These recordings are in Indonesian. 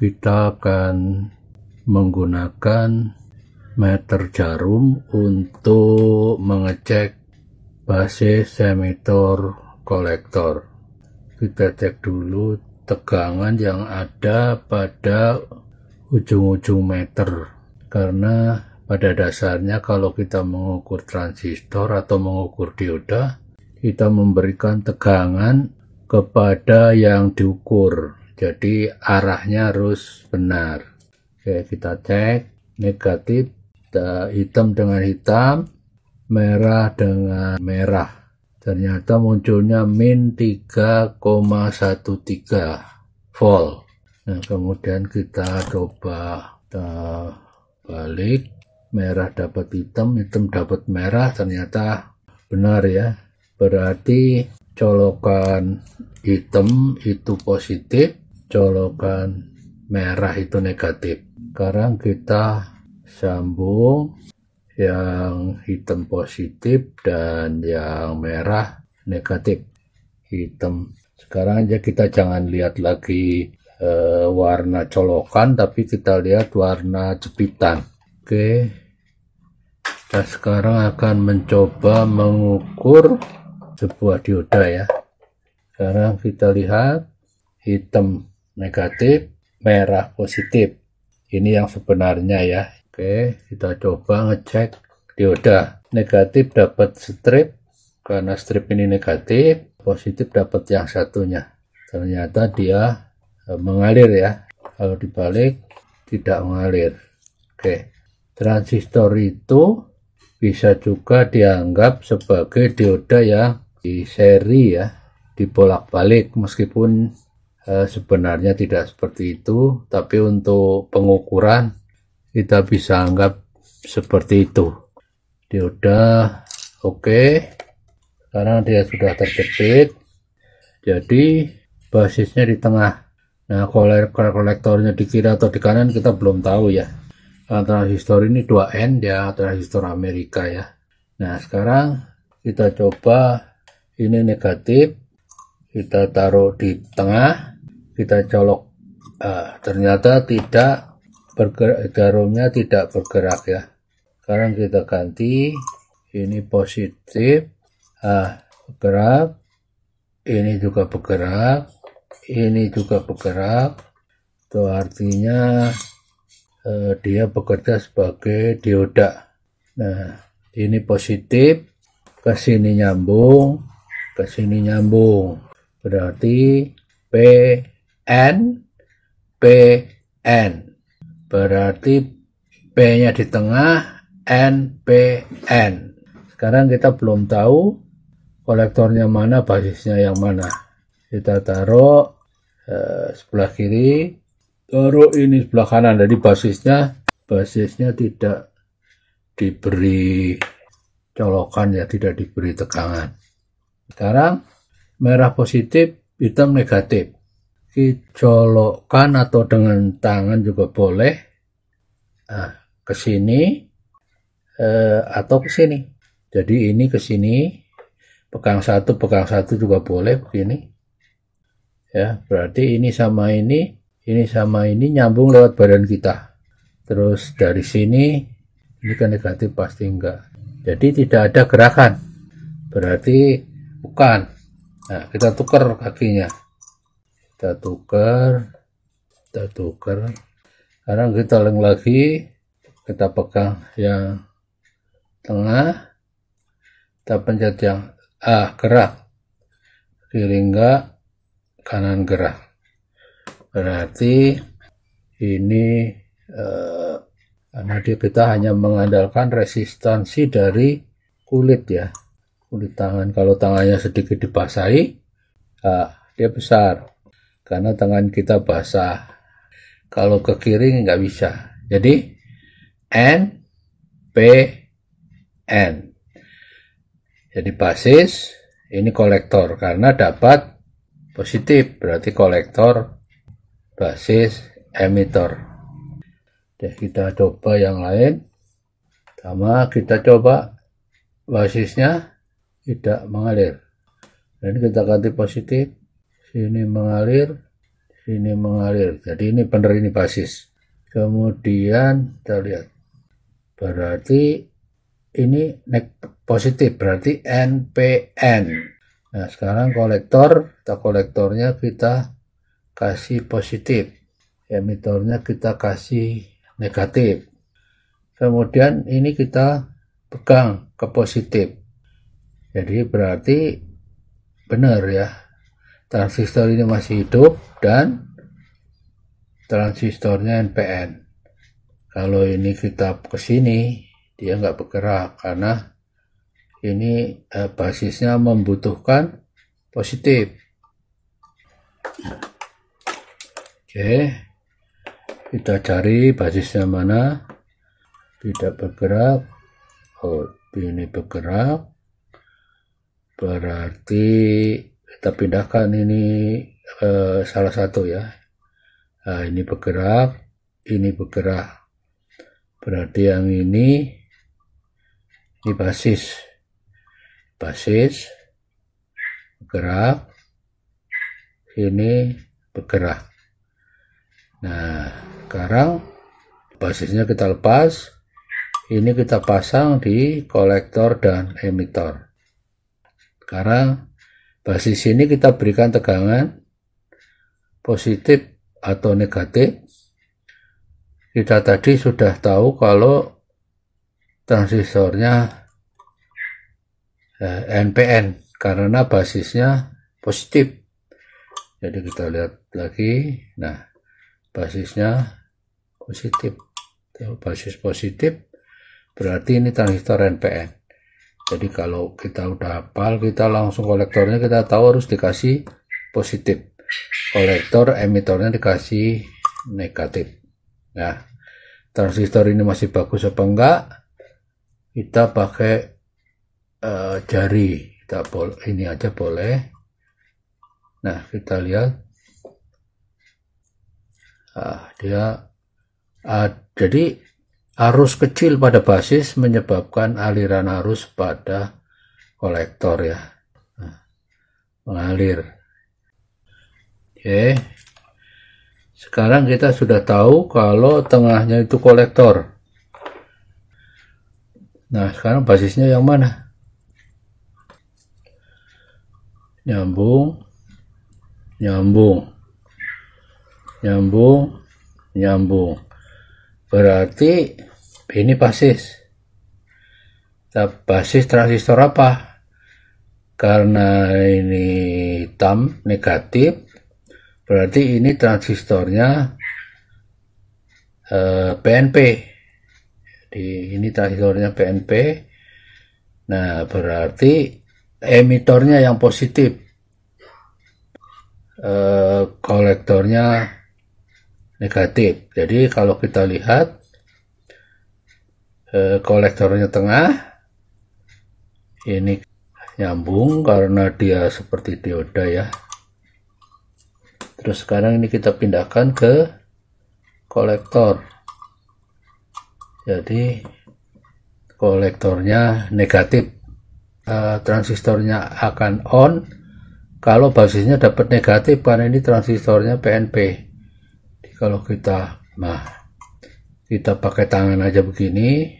kita akan menggunakan meter jarum untuk mengecek basis emitor kolektor. Kita cek dulu tegangan yang ada pada ujung-ujung meter, karena pada dasarnya kalau kita mengukur transistor atau mengukur dioda, kita memberikan tegangan kepada yang diukur, jadi arahnya harus benar. Oke, kita cek negatif, hitam dengan hitam, merah dengan merah. Ternyata munculnya min 3,13 volt. Nah, kemudian kita coba balik, merah dapat hitam, hitam dapat merah, ternyata benar ya. Berarti colokan hitam itu positif, colokan merah itu negatif. Sekarang kita sambung yang hitam positif dan yang merah negatif. Hitam. Sekarang aja kita jangan lihat lagi warna colokan, tapi kita lihat warna jepitan. Oke, kita sekarang akan mencoba mengukur sebuah dioda ya. Sekarang kita lihat hitam negatif, merah positif. Ini yang sebenarnya ya. Oke, kita coba ngecek dioda. Negatif dapat strip, karena strip ini negatif, positif dapat yang satunya. Ternyata dia mengalir ya. Kalau dibalik tidak mengalir. Oke, transistor itu bisa juga dianggap sebagai dioda yang di seri ya, dibolak-balik, meskipun sebenarnya tidak seperti itu, tapi untuk pengukuran kita bisa anggap seperti itu. Dioda oke. Sekarang dia sudah terjepit, jadi basisnya di tengah. Nah, kolektornya di kiri atau di kanan kita belum tahu ya. Transistor ini 2N ya, transistor Amerika ya. Nah, sekarang kita coba, ini negatif, kita taruh di tengah, kita colok. Ternyata tidak bergerak, jarumnya tidak bergerak ya. Sekarang kita ganti, ini positif, bergerak, ini juga bergerak, ini juga bergerak. Itu artinya dia bekerja sebagai dioda. Nah, ini positif, ke sini nyambung, ke sini nyambung, berarti PN, PN. Berarti P-nya di tengah, NPN. Sekarang kita belum tahu kolektornya mana, basisnya yang mana. Kita taruh sebelah kiri, taruh ini sebelah kanan. Jadi basisnya tidak diberi colokan ya, tidak diberi tegangan. Sekarang merah positif, hitam negatif. Colokkan atau dengan tangan juga boleh, ke sini atau ke sini. Jadi ini ke sini, pegang satu juga boleh begini ya. Berarti ini sama ini sama ini nyambung lewat badan kita. Terus dari sini, ini kan negatif pasti enggak, jadi tidak ada gerakan, berarti bukan. Nah, kita tukar kakinya, kita tukar. Sekarang kita leng lagi, kita pegang yang tengah, kita pencet yang gerak, kiri enggak, kanan gerak. Berarti ini karena kita hanya mengandalkan resistansi dari kulit ya, kulit tangan. Kalau tangannya sedikit dibasahi, dia besar karena tangan kita basah. Kalau ke kiri nggak bisa. Jadi N, P, N. Jadi basis, ini kolektor karena dapat positif, berarti kolektor, basis, emitor. Oke, kita coba yang lain. Sama, kita coba basisnya tidak mengalir. Dan kita ganti positif, sini mengalir, ini mengalir. Jadi ini benar, ini basis. Kemudian kita lihat, berarti ini positif, berarti NPN. Nah sekarang kolektornya kita kasih positif, emitornya kita kasih negatif. Kemudian ini kita pegang ke positif. Jadi berarti benar ya, transistor ini masih hidup dan transistornya NPN. Kalau ini kita ke sini, dia nggak bergerak karena ini basisnya membutuhkan positif. Oke, kita cari basisnya mana. Tidak bergerak. Oh, ini bergerak. Berarti kita pindahkan ini salah satu ya. Nah, ini bergerak, ini bergerak. Berarti yang ini basis bergerak, ini bergerak. Nah sekarang basisnya kita lepas, ini kita pasang di kolektor dan emitor. Sekarang basis ini kita berikan tegangan positif atau negatif. Kita tadi sudah tahu kalau transistornya NPN karena basisnya positif. Jadi kita lihat lagi, nah basisnya positif, basis positif berarti ini transistor NPN. Jadi kalau kita udah hafal, kita langsung kolektornya kita tahu harus dikasih positif, kolektor emitornya dikasih negatif. Nah transistor ini masih bagus apa enggak, kita pakai jari, kita ini aja boleh. Nah kita lihat, jadi arus kecil pada basis menyebabkan aliran arus pada kolektor ya, mengalir. Oke, sekarang kita sudah tahu kalau tengahnya itu kolektor. Nah sekarang basisnya yang mana? Nyambung, berarti ini basis transistor apa? Karena ini hitam negatif, berarti ini transistornya PNP. Jadi ini transistornya PNP. Nah berarti emitornya yang positif, kolektornya negatif. Jadi kalau kita lihat kolektornya tengah, ini nyambung karena dia seperti dioda ya. Terus sekarang ini kita pindahkan ke kolektor, jadi kolektornya negatif. Transistornya akan on kalau basisnya dapat negatif karena ini transistornya PNP. Jadi kalau kita pakai tangan aja begini,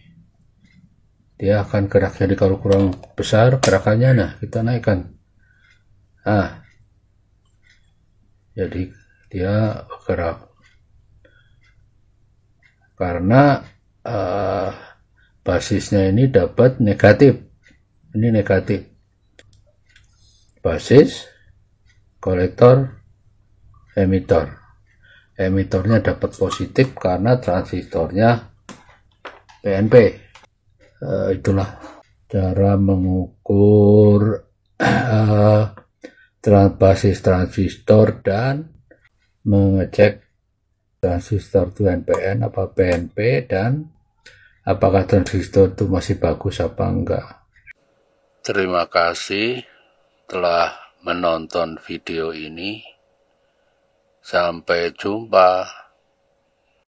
dia akan gerak. Jadi kalau kurang besar gerakannya, nah kita naikkan, jadi dia bergerak karena basisnya ini dapat negatif. Ini negatif, basis, kolektor, emitornya dapat positif karena transistornya PNP. Itulah cara mengukur basis transistor dan mengecek transistor itu NPN apa PNP dan apakah transistor itu masih bagus apa enggak. Terima kasih telah menonton video ini. Sampai jumpa.